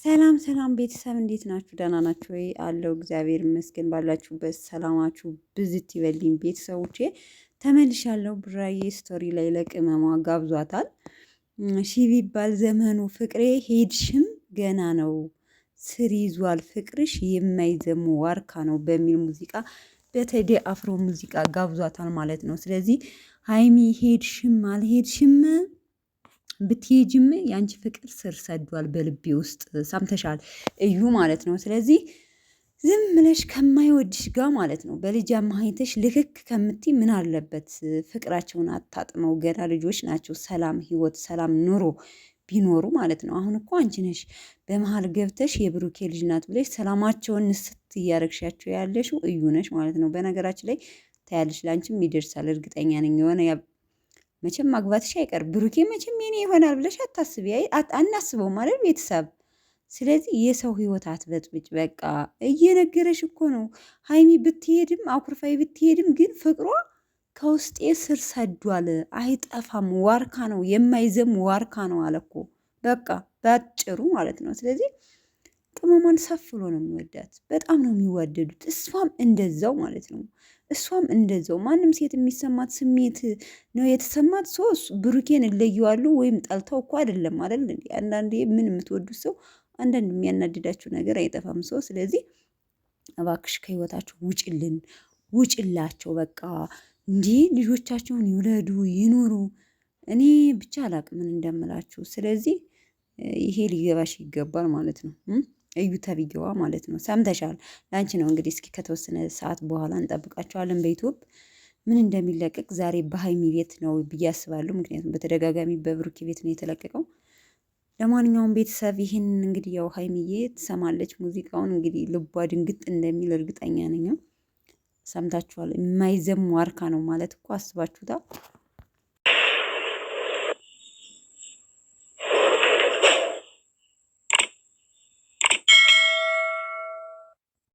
ሰላም ሰላም ቤተሰብ እንዴት ናችሁ? ደህና ናችሁ ወይ? አለው እግዚአብሔር ይመስገን። ባላችሁበት ሰላማችሁ ብዝት ይበልኝ። ቤተሰቦቼ ተመልሻለሁ። ብራዬ ስቶሪ ላይ ለቅመሟ ጋብዟታል። ሺ ቢባል ዘመኑ ፍቅሬ ሄድሽም ገና ነው ስር ይዟል ፍቅርሽ የማይዘሙ ዋርካ ነው በሚል ሙዚቃ በቴዲ አፍሮ ሙዚቃ ጋብዟታል ማለት ነው። ስለዚህ ሀይሚ ሄድሽም አልሄድሽም ብትሄጂም ያንቺ ፍቅር ስር ሰዷል በልቤ ውስጥ ሰምተሻል እዩ ማለት ነው። ስለዚህ ዝም ብለሽ ከማይወድሽ ጋር ማለት ነው በልጅ አማሃይተሽ ልክክ ከምትይ ምን አለበት ፍቅራቸውን አታጥመው። ገና ልጆች ናቸው። ሰላም ህይወት፣ ሰላም ኑሮ ቢኖሩ ማለት ነው። አሁን እኮ አንቺ ነሽ በመሀል ገብተሽ የብሩኬ ልጅ ናት ብለሽ ሰላማቸውን ንስት እያረግሻቸው ያለሽው እዩ ነሽ ማለት ነው። በነገራችን ላይ ታያለሽ፣ ለአንቺም ይደርሳል እርግጠኛ ነኝ። የሆነ መቼም ማግባትሽ አይቀር ብሩኬ መቼም የኔ ይሆናል ብለሽ አታስቢ። አናስበው ማለት ቤተሰብ። ስለዚህ የሰው ህይወት አትበጥብጭ። በቃ እየነገረሽ እኮ ነው። ሀይሚ ብትሄድም አኩርፋይ ብትሄድም ግን ፍቅሯ ከውስጤ ስር ሰዷል፣ አይጠፋም፣ ዋርካ ነው፣ የማይዘም ዋርካ ነው አለ እኮ። በቃ ባጭሩ ማለት ነው። ስለዚህ ቅመሟን ሰፍ ብሎ ነው የሚወዳት። በጣም ነው የሚዋደዱት። እሷም እንደዛው ማለት ነው። እሷም እንደዛው ማንም ሴት የሚሰማት ስሜት ነው የተሰማት። ሶስ ብሩኬን እለየዋለሁ ወይም ጠልተው እኮ አይደለም አይደል እንዴ? አንዳንዴ ምን የምትወዱት ሰው አንዳንድ የሚያናድዳችሁ ነገር አይጠፋም። ሰው ስለዚህ እባክሽ ከህይወታችሁ ውጭልን፣ ውጭላቸው። በቃ እንዲህ ልጆቻቸውን ይውለዱ ይኑሩ። እኔ ብቻ አላቅም ምን እንደምላችሁ። ስለዚህ ይሄ ሊገባሽ ይገባል ማለት ነው። እዩ ተብዬዋ ማለት ነው። ሰምተሻል። ለአንቺ ነው እንግዲህ። እስኪ ከተወሰነ ሰዓት በኋላ እንጠብቃቸዋለን በዩቱብ ምን እንደሚለቀቅ። ዛሬ በሀይሚ ቤት ነው ብዬ አስባለሁ። ምክንያቱም በተደጋጋሚ በብሩኬ ቤት ነው የተለቀቀው። ለማንኛውም ቤተሰብ ይህን እንግዲህ ያው ሀይሚዬ ትሰማለች ሙዚቃውን። እንግዲህ ልቧ ድንግጥ እንደሚል እርግጠኛ ነኝ። ሰምታችኋል። የማይዘም ዋርካ ነው ማለት እኮ አስባችሁታል።